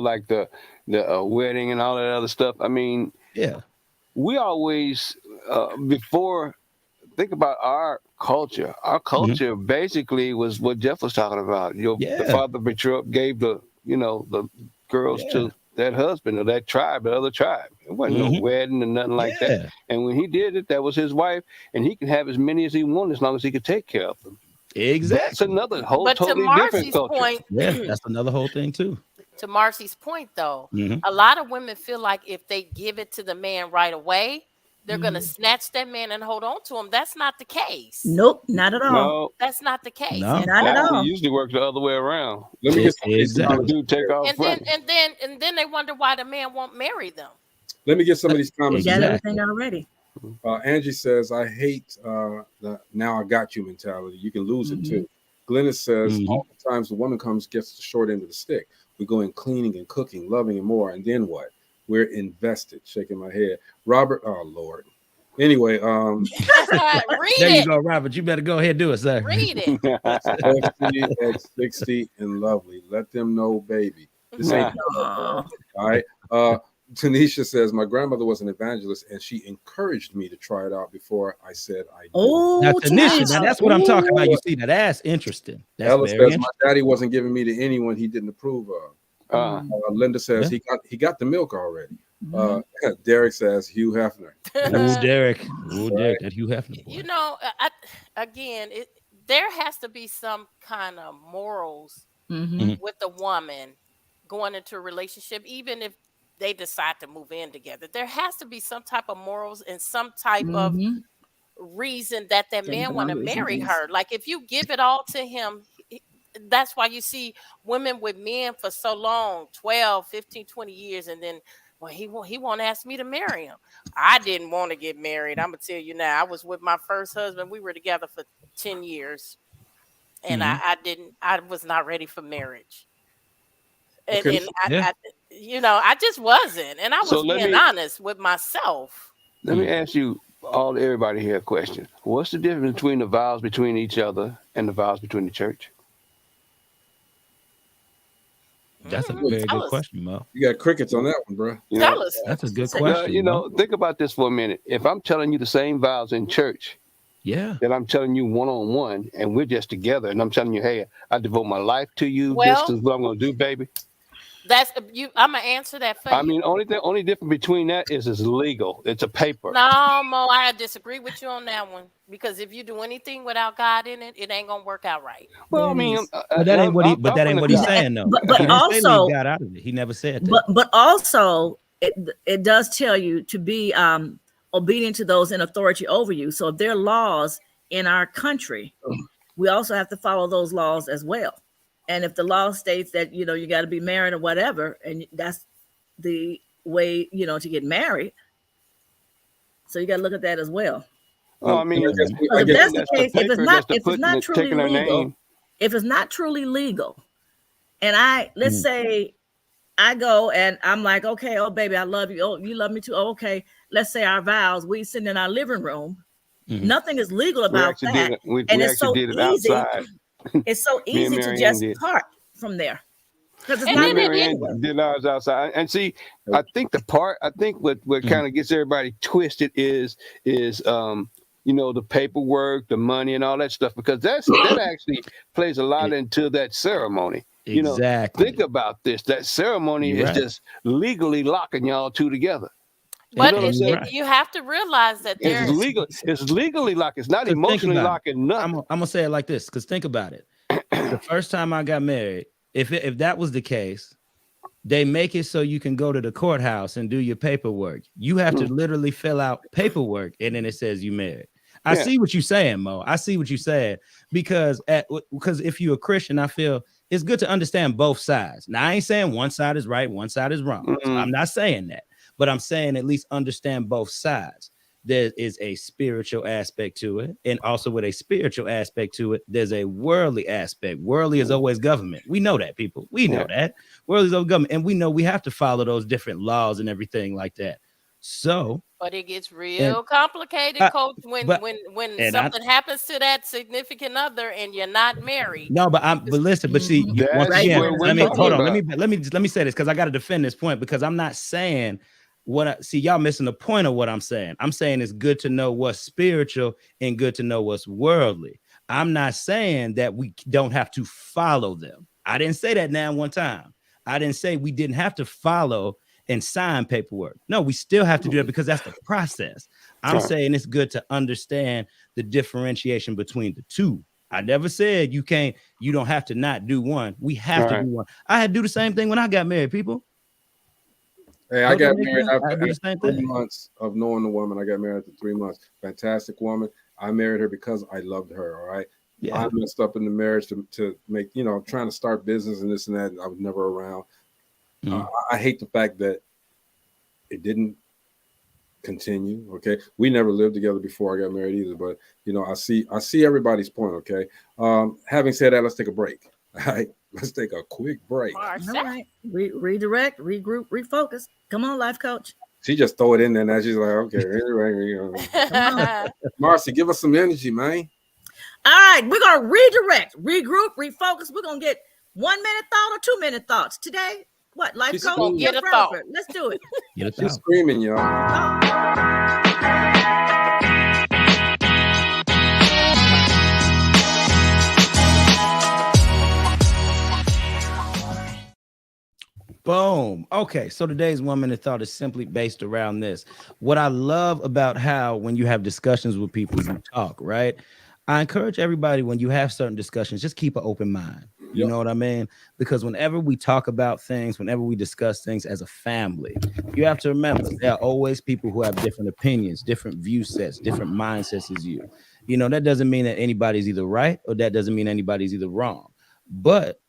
like the wedding and all that other stuff. I mean, we always before think about our culture. Our culture basically was what Jeff was talking about. The father betrothed gave the girls to that husband or that tribe, the other tribe. It wasn't no wedding or nothing like that. And when he did it, that was his wife, and he could have as many as he wanted as long as he could take care of them. Exactly. That's another whole But totally to different Marcy's culture. point, that's another whole thing too. To Marcy's point, though, a lot of women feel like if they give it to the man right away, they're going to snatch that man and hold on to him. That's not the case. Nope, not at all. No, That's not the case. No. Not at all. It usually works the other way around. Let me get Exactly. Do take off And front. then they wonder why the man won't marry them. Let me get some of these You comments. got everything already. Angie says, I hate the now I got you mentality. You can lose it too. Glennis says, oftentimes the woman gets the short end of the stick. We go in cleaning and cooking, loving and more. And then what? We're invested. Shaking my head. Robert, oh Lord. Anyway, Read there it. you go, Robert. You better go ahead and do it, sir. Read it. at 60 and lovely. Let them know, baby. This ain't all right. Tanisha says, my grandmother was an evangelist and she encouraged me to try it out before I said I did. Oh, Now, Tanisha, now that's what I'm talking about. You see, that's interesting. That's Ella very says, my daddy wasn't giving me to anyone he didn't approve of. Linda says he got the milk already. Derek says Hugh Hefner. Ooh, Derek. Ooh, Derek, that Hugh Hefner. Boy. Again, there has to be some kind of morals with the woman going into a relationship, even if they decide to move in together. There has to be some type of morals and some type of reason that man want to marry her. Like if you give it all to him, that's why you see women with men for so long, 12, 15, 20 years, and then he won't ask me to marry him. I didn't want to get married. I'm gonna tell you now. I was with my first husband. We were together for 10 years, and I was not ready for marriage. And, Okay. I just wasn't, and I was being honest with myself. Let me ask you, everybody here, a question. What's the difference between the vows between each other and the vows between the church? That's a very good question, Mo. You got crickets on that one, bro. Tell us. That's a good question. Think about this for a minute. If I'm telling you the same vows in church, that I'm telling you one-on-one, and we're just together, and I'm telling you, hey, I devote my life to you. This is what I'm gonna do, baby. That's you. I'm gonna answer that for you. I mean, only difference between that is it's legal. It's a paper. No, Mo, I disagree with you on that one, because if you do anything without God in it, it ain't gonna work out right. Well, I mean, but that ain't what he's saying, though. But also, got out of it. He never said that. But also, it does tell you to be obedient to those in authority over you. So if there are laws in our country, we also have to follow those laws as well. And if the law states that, you got to be married or whatever, and that's the way, to get married. So you got to look at that as well. Well, I mean, if that's the case, if it's not truly legal, if it's not truly legal, and let's say I go and I'm like, okay, oh baby, I love you. Oh, you love me too. Oh, okay. Let's say our vows, we sitting in our living room. Nothing is legal about that. And it's so easy. It's so easy to just part from there. Because it's not legal. Did ours outside. And see, I think what kind of gets everybody twisted is the paperwork, the money, and all that stuff, because that actually plays a lot into that ceremony. Exactly. Think about this. That ceremony is just legally locking y'all two together. But you have to realize that it's legal. It's legally locked. It's not emotionally locking nothing. I'm gonna say it like this, because think about it. The first time I got married, if that was the case, they make it so you can go to the courthouse and do your paperwork. You have to literally fill out paperwork, and then it says you married. I see what you're saying, Mo. I see what you're saying, because if you're a Christian, I feel it's good to understand both sides. Now, I ain't saying one side is right, one side is wrong. So I'm not saying that. But I'm saying at least understand both sides. There is a spiritual aspect to it. And also with a spiritual aspect to it, there's a worldly aspect. Worldly is always government. We know that, people. We know that. Worldly is always government. And we know we have to follow those different laws and everything like that. So. But it gets real complicated, Coach, when something happens to that significant other and you're not married. No, but listen, but see, once again, hold on. Let me say this, because I got to defend this point, because I'm not saying y'all missing the point of what I'm saying. I'm saying it's good to know what's spiritual and good to know what's worldly. I'm not saying that we don't have to follow them. I didn't say that now one time. I didn't say we didn't have to follow and sign paperwork. No, we still have to do that, because that's the process. I'm saying it's good to understand the differentiation between the two. I never said you don't have to not do one. We have to do one. I had to do the same thing when I got married, people. Hey, I got married after 3 months of knowing the woman. I got married after 3 months. Fantastic woman. I married her because I loved her. All right. Yeah. I messed up in the marriage to make, trying to start business and this and that. I was never around. I hate the fact that it didn't continue. Okay. We never lived together before I got married either, but I see everybody's point. Okay. Having said that, let's take a break. All right. Let's take a quick break. All right. Redirect, regroup, refocus. Come on, life coach. She just throw it in there. Now she's like, okay. Marcy, give us some energy, man. All right. We're going to redirect, regroup, refocus. We're going to get 1 minute thought or 2 minute thoughts today. What, life coach? Get a thought. Let's do it. She's screaming, y'all. Boom. Okay, so today's 1 minute thought is simply based around this. What I love about how when you have discussions with people, you talk, right? I encourage everybody when you have certain discussions, just keep an open mind. You know what I mean? Because whenever we talk about things, whenever we discuss things as a family, you have to remember there are always people who have different opinions, different view sets, different mindsets as you. You know, that doesn't mean that anybody's either right or that doesn't mean anybody's either wrong. But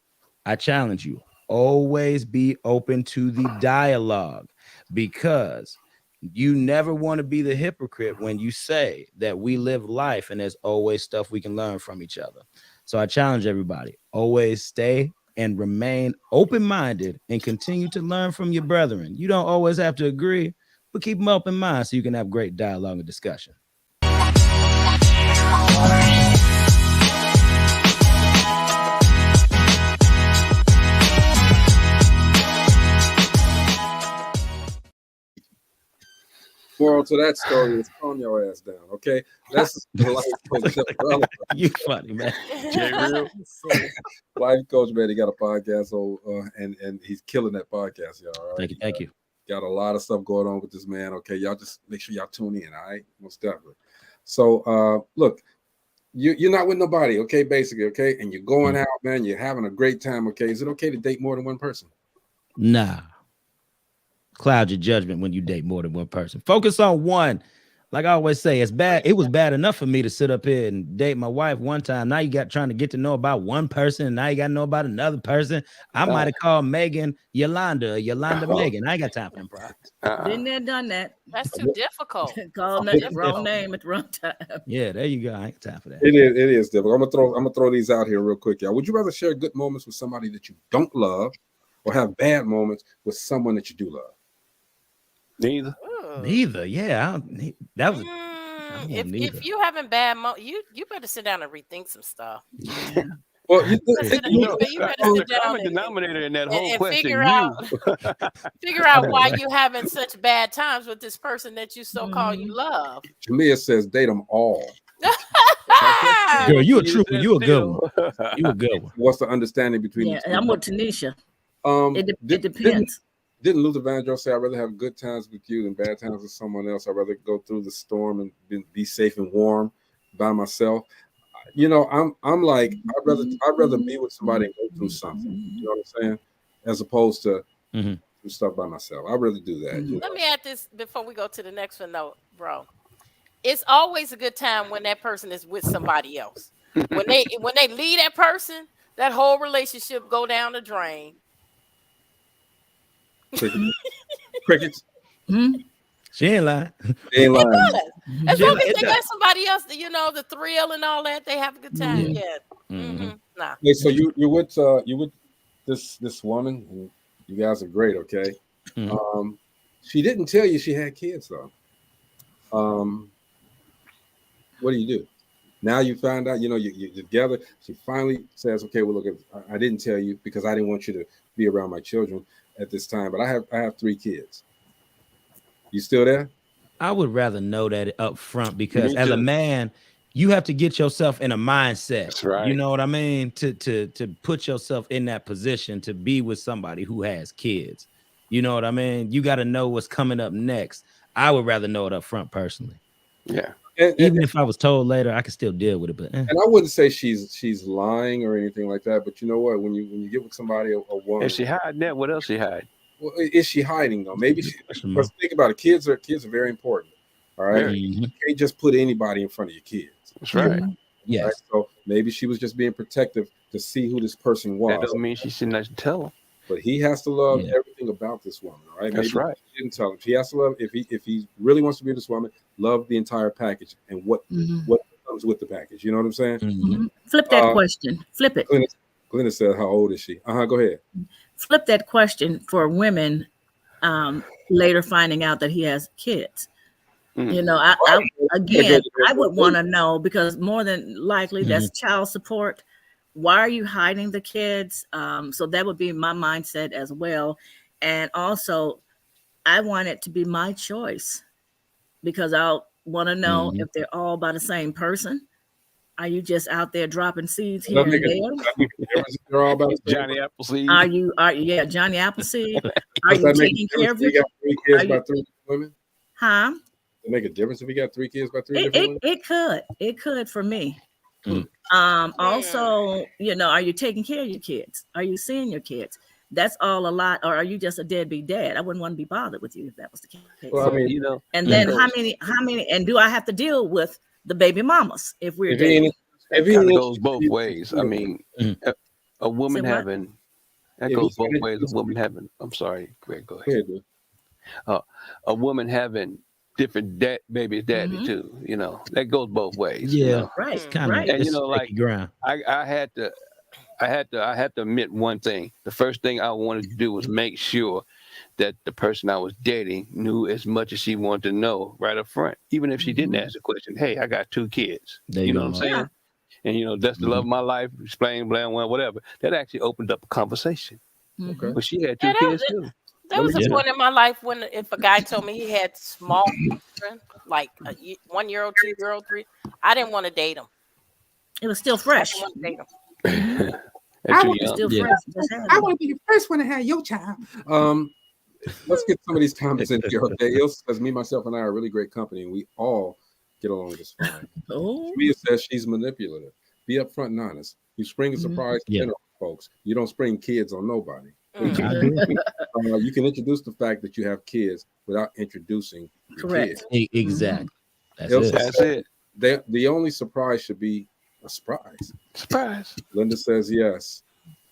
I challenge you, always be open to the dialogue, because you never want to be the hypocrite when you say that we live life and there's always stuff we can learn from each other. So I challenge everybody, always stay and remain open-minded and continue to learn from your brethren. You don't always have to agree, but keep them open mind so you can have great dialogue and discussion. Moral to that story is calm your ass down, okay? That's the life coach. You funny, man. Life coach, man, he got a podcast, and he's killing that podcast, y'all. All right? Thank you. Got a lot of stuff going on with this man, okay? Y'all just make sure y'all tune in, all right? Most definitely. So, look, you're not with nobody, okay, basically, okay? And you're going out, man, you're having a great time, okay? Is it okay to date more than one person? Nah. Cloud your judgment when you date more than one person. Focus on one. Like I always say, it's bad. It was bad enough for me to sit up here and date my wife one time. Now you got trying to get to know about one person, and now you got to know about another person. I might have called Megan Yolanda Megan. I ain't got time for them problems. Been there, done that. That's too difficult. Called the wrong name at the wrong time. Yeah, there you go. I ain't got time for that. It is difficult. I'm gonna throw these out here real quick, y'all. Would you rather share good moments with somebody that you don't love, or have bad moments with someone that you do love? Neither. Yeah, that was. If you having bad you better sit down and rethink some stuff. Well, you better sit down a denominator in that whole and question. figure out why you having such bad times with this person that you so-called you love. Jamia says date them all. Girl, you a trooper. You a good one. You a good one. What's the understanding between? Yeah, I'm with Tanisha. It depends. Didn't Luther Vandross say, I'd rather have good times with you than bad times with someone else? I'd rather go through the storm and be safe and warm by myself. You know, I'm like, I'd rather be with somebody and go through something. You know what I'm saying? As opposed to do stuff by myself. I'd rather do that. Let me add this before we go to the next one, though, bro. It's always a good time when that person is with somebody else. When they leave that person, that whole relationship go down the drain. Crickets. She ain't lying. As long as they got somebody else, the thrill and all that, they have a good time. Yeah. Nah. Okay, so you're with this woman, and you guys are great. Okay. She didn't tell you she had kids though. What do you do? Now you found out. You're together. She finally says, "Okay, well, look, I didn't tell you because I didn't want you to be around my children at this time, but I have 3 kids." You still there? I would rather know that up front, because as a man, you have to get yourself in a mindset. That's right. You know what I mean? To put yourself in that position to be with somebody who has kids. You know what I mean? You got to know what's coming up next. I would rather know it up front personally. Yeah. Even if I was told later, I could still deal with it. But and I wouldn't say she's lying or anything like that. But you know what? When you get with somebody, a woman, if she hiding that, what else she hide? Well, is she hiding though? Maybe let's think about it. Kids are very important. All right. You can't just put anybody in front of your kids. That's right. Yes. Right? So maybe she was just being protective to see who this person was. That doesn't mean she shouldn't have to tell him. But he has to love everything about this woman, all right? That's right. He didn't tell him. He has to love, if he really wants to be with this woman, love the entire package and what comes with the package. You know what I'm saying? Flip that question. Flip it. Glenna said, how old is she? Go ahead. Flip that question for women later finding out that he has kids. I would want to know, because more than likely that's child support. Why are you hiding the kids? So that would be my mindset as well. And also, I want it to be my choice, because I'll want to know if they're all by the same person. Are you just out there dropping seeds here and there? They're all about Johnny Appleseed. Johnny Appleseed. Are you taking care of your kids by 3 women? Huh? Does it make a difference if you got 3 kids by 3 different women? It could for me. Also, are you taking care of your kids? Are you seeing your kids? That's all a lot. Or are you just a deadbeat dad? I wouldn't want to be bothered with you if that was the case. Well, I mean, and then how many, and do I have to deal with the baby mamas if we're dating? It kind of goes both ways. I mean, a woman having, that goes both ways. A woman having, I'm sorry, Greg, go ahead. A woman having different baby daddy too, that goes both ways. Right, right. And like ground. I had to admit one thing. The first thing I wanted to do was make sure that the person I was dating knew as much as she wanted to know right up front, even if she didn't ask the question. Hey, I got 2 kids. You know what I'm saying? And that's the love of my life. Explain, blah, whatever. That actually opened up a conversation. Okay. But she had 2 kids too. There was a point in my life when if a guy told me he had small children, like 1-year-old, 2-year-old, 3, I didn't want to date him. It was still fresh. I didn't want to date him. I want to be the first one to have your child. Let's get some of these comments in here. Okay, Ilse says, me, myself, and I are really great company, and we all get along just fine. Mia says she's manipulative. Be upfront and honest. You spring a surprise dinner on folks. You don't spring kids on nobody. You can introduce the fact that you have kids without introducing your kids. Exactly. That's it. The only surprise should be a surprise. Linda says yes.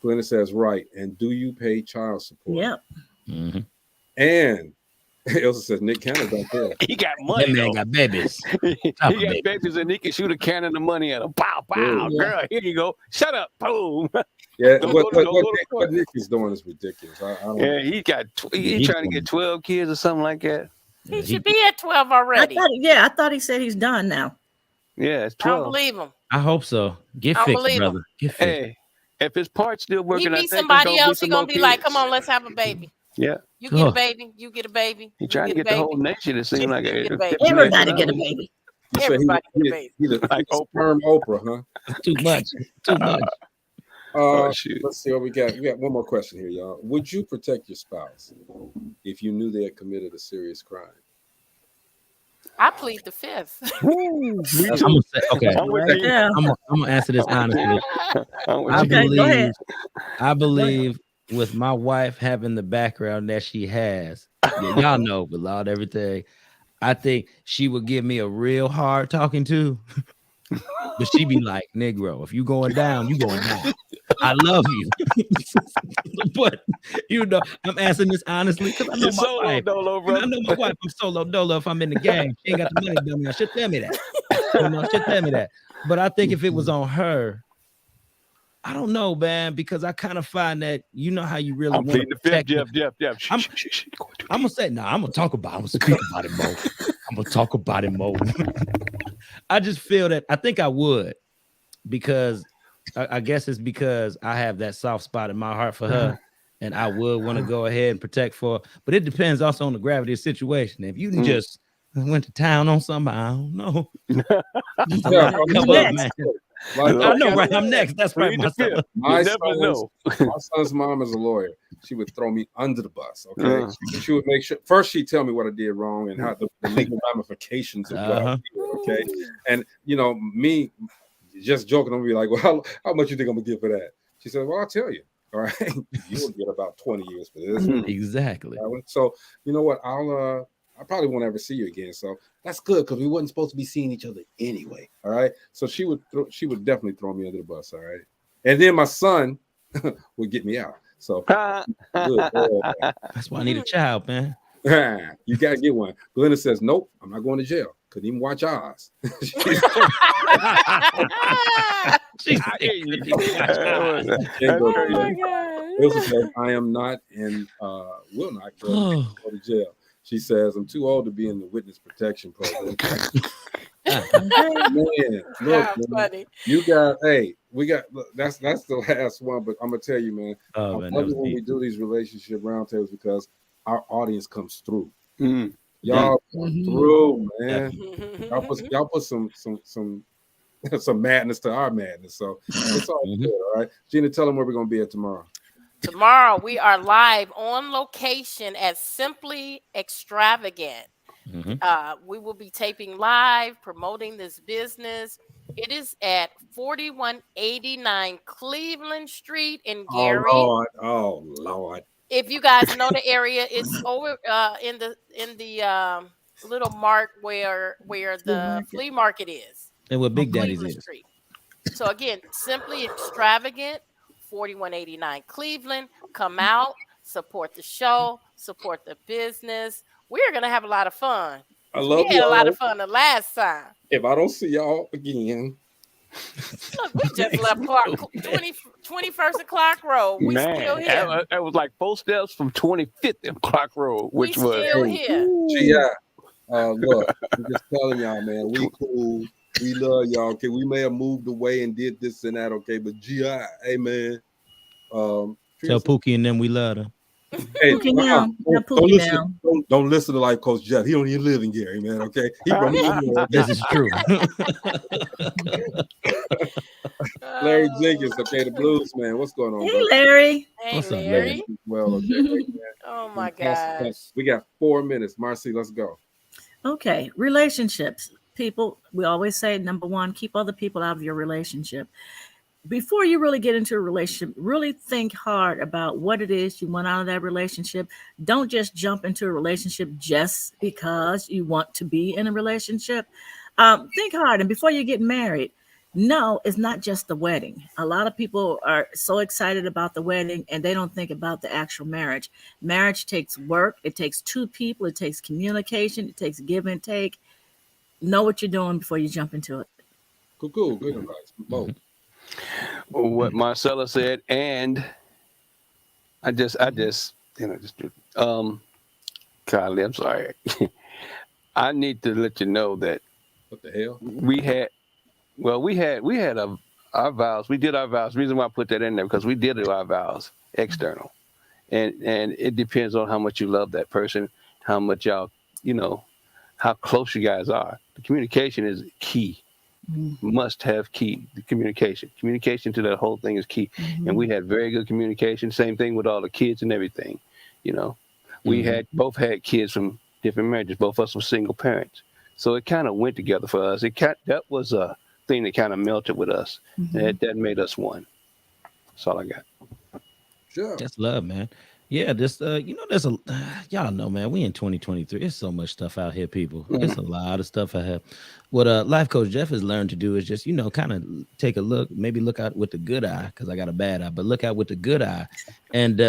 Linda says right. And do you pay child support? Yep. And Elsa says Nick Cannon don't care. He got money. That man got babies. He got babies, and he can shoot a cannon of money at him. Pow, pow, girl. Here you go. Shut up. Boom. Yeah. What Nick is doing is ridiculous. I don't know. He's trying to get 12 kids or something like that. He should be at 12 already. I thought he said he's done now. Yeah, it's 12. I don't believe him. I hope so. Get fixed, brother. Get fixed. Hey, if his part's still working, He meet somebody else, he's gonna be like, "Come on, let's have a baby." Yeah. You get a baby. You get a baby. He's trying to get the whole nation to seem like everybody get a baby. Everybody get a baby. He's like sperm Oprah, huh? Too much. Too much. Let's see what we got. We got one more question here, y'all. Would you protect your spouse if you knew they had committed a serious crime? I plead the fifth. I'm gonna answer this honestly. I believe with my wife having the background that she has, y'all know, with all everything, I think she would give me a real hard talking to. But she be like, Negro, if you going down, you going down. I love you. But I'm asking this honestly because I know my wife. Dolo, bro. I know my wife. I'm solo dolo if I'm in the game. She ain't got the money, dummy. She'll tell me that. She'll tell me that. But I think if it was on her, I don't know, man, because I kind of find that how you really want to protect Jeff. I'm gonna say I'm gonna talk about it. I'm gonna speak about it more. I'm gonna talk about it more. I just feel that I think I would, because I guess it's because I have that soft spot in my heart for her, and I would want to go ahead and protect for her. But it depends also on the gravity of the situation. If you just went to town on somebody, I don't know. I know, right? I'm next. That's right. My son's mom is a lawyer. She would throw me under the bus. Okay, she would make sure first she'd tell me what I did wrong and how the legal ramifications of what I did. Okay, and me just joking, I'm gonna be like, well, how much you think I'm gonna get for that? She said, well, I'll tell you. All right, you will get about 20 years for this. Exactly. So you know what? I probably won't ever see you again. So that's good because we wasn't supposed to be seeing each other anyway. All right. So she would definitely throw me under the bus. All right. And then my son would get me out. So that's why I need a child, man. You gotta get one. Glenda says, nope, I'm not going to jail. Couldn't even watch Oz. I am not and will not go to jail. She says, I'm too old to be in the witness protection program. Man, look, man, that's the last one, but I'm gonna tell you, man, I love it when we do these relationship roundtables because our audience comes through. Y'all come through, man. Y'all put some madness to our madness. So it's all good, all right. Gina, tell them where we're gonna be at tomorrow. Tomorrow we are live on location at Simply Extravagant. We will be taping live, promoting this business. It is at 4189 Cleveland Street in Oh Gary. Lord, oh Lord. If you guys know the area, it's over in the little mart where the flea market is. And what Big on Daddy's Cleveland is. Street. So again, simply extravagant, 4189 Cleveland. Come out, support the show, support the business. We're gonna have a lot of fun. I We love had a lot y'all. of fun the last time. If I don't see y'all again, Look, we just left 21st and Clark Road. We still Man, here. that was like 4 steps from 25th and Clark Road, which We was still here. look, I'm just telling y'all, man, we cool. We love y'all. Okay, we may have moved away and did this and that. Okay, but GI, hey man. Tell Pookie and them we love them. Hey, Pookie now. Don't listen to Life Coach Jeff. He don't even live in Gary, man. Okay, he from This is true. Larry Jenkins, okay, the blues man. What's going on? Hey, brother? Larry. Hey, What's up, Larry? Well, okay, great, man. Oh my gosh. We got 4 minutes. Marcy, let's go. Okay, relationships. People, we always say, number one, keep other people out of your relationship. Before you really get into a relationship, really think hard about what it is you want out of that relationship. Don't just jump into a relationship just because you want to be in a relationship. Think hard. And before you get married, no, it's not just the wedding. A lot of people are so excited about the wedding and they don't think about the actual marriage. Marriage takes work. It takes two people. It takes communication. It takes give and take. Know what you're doing before you jump into it. Cool. Good advice. Both. what Marcella said, and I just Kylie, I'm sorry. I need to let you know that what the hell we had our vows. We did our vows. The reason why I put that in there because we did our vows external, and it depends on how much you love that person, how much y'all, how close you guys are. The communication is key. Must have key. The communication to that whole thing is key. And we had very good communication. Same thing with all the kids and everything. We both had kids from different marriages. Both of us were single parents, so it kind of went together for us. That was a thing that kind of melted with us. And that made us one. That's all I got. Sure. That's love, man. Yeah, there's y'all know, man, we in 2023. There's so much stuff out here, people. There's a lot of stuff out here. What Life Coach Jeff has learned to do is just, kind of take a look, maybe look out with the good eye, because I got a bad eye, but look out with the good eye and,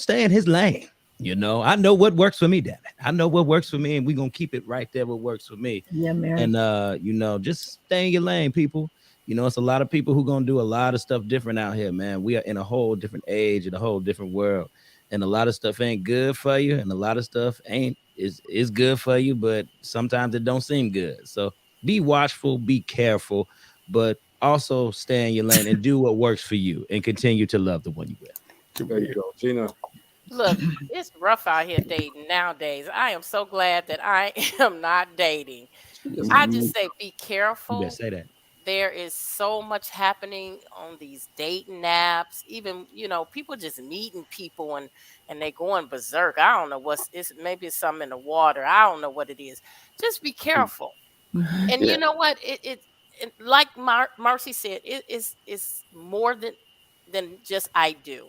stay in his lane. I know what works for me, damn it. I know what works for me, and we're going to keep it right there what works for me. Yeah, man. And, just stay in your lane, people. It's a lot of people who going to do a lot of stuff different out here, man. We are in a whole different age, in a whole different world. And a lot of stuff ain't good for you, and a lot of stuff is good for you, but sometimes it don't seem good. So be watchful, be careful, but also stay in your lane and do what works for you, and continue to love the one you with. There you go, Gina. Look, it's rough out here dating nowadays. I am so glad that I am not dating. I just say be careful. You better say that. There is so much happening on these dating apps. Even, people just meeting people and they going berserk. I don't know maybe it's something in the water. I don't know what it is. Just be careful. And you know what? It like Marcy said, it's more than just I do.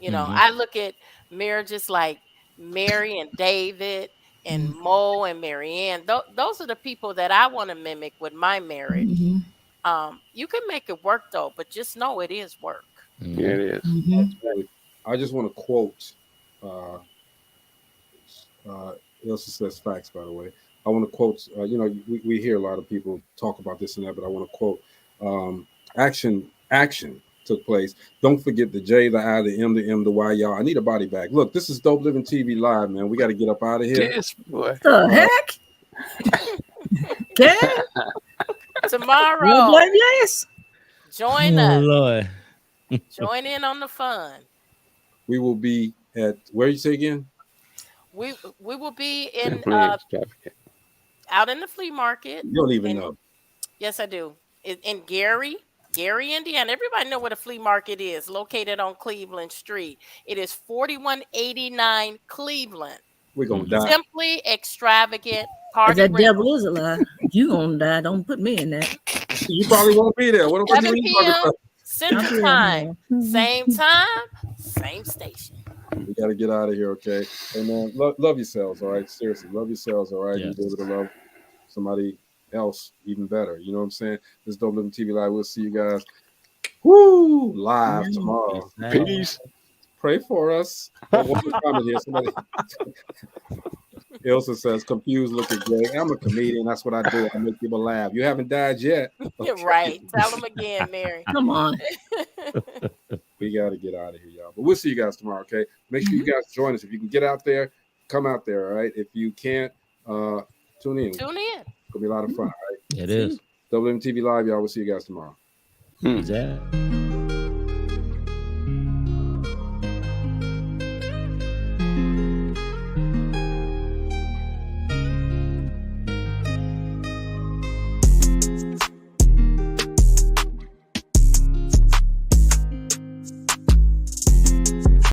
I look at marriages like Mary and David and Mo and Marianne. Those are the people that I want to mimic with my marriage. You can make it work though, but just know it is work. Yeah, it is. I just want to quote Elsa says facts, by the way. I want to quote, we hear a lot of people talk about this and that, but I want to quote action took place. Don't forget the J, the I, the M, the M, the Y, y'all. I need a body bag. Look, this is Dope Living TV live, man. We got to get up out of here. Yes, boy. The heck? Okay. Tomorrow, yes. Join us. Lord. Join in on the fun. We will be at, where you say again? We will be in out in the flea market. You don't even know. Yes, I do. In Gary, Indiana. Everybody know what a flea market is. Located on Cleveland Street. It is 4189 Cleveland. We're gonna die. Simply extravagant party. That devil is alive. You gonna die? Don't put me in that. You probably won't be there. What 7 you mean? p.m. Central Time. Same time, same station. We got to get out of here, okay? And man, love yourselves, all right? Seriously, love yourselves, all right? You'll be able to love somebody else even better. You know what I'm saying? This is Dope Living TV Live. We'll see you guys live tomorrow. Peace. Pray for us. Oh, what's the comment here? Somebody. Ilsa says, confused looking Greg. I'm a comedian. That's what I do. I make people laugh. You haven't died yet. You're right. Tell them again, Mary. Come on. We got to get out of here, y'all. But we'll see you guys tomorrow, okay? Make sure you guys join us. If you can get out there, come out there, all right? If you can't, tune in. Tune in. It's going to be a lot of fun, all right? It is. WMTV Live, y'all. We'll see you guys tomorrow. Exactly.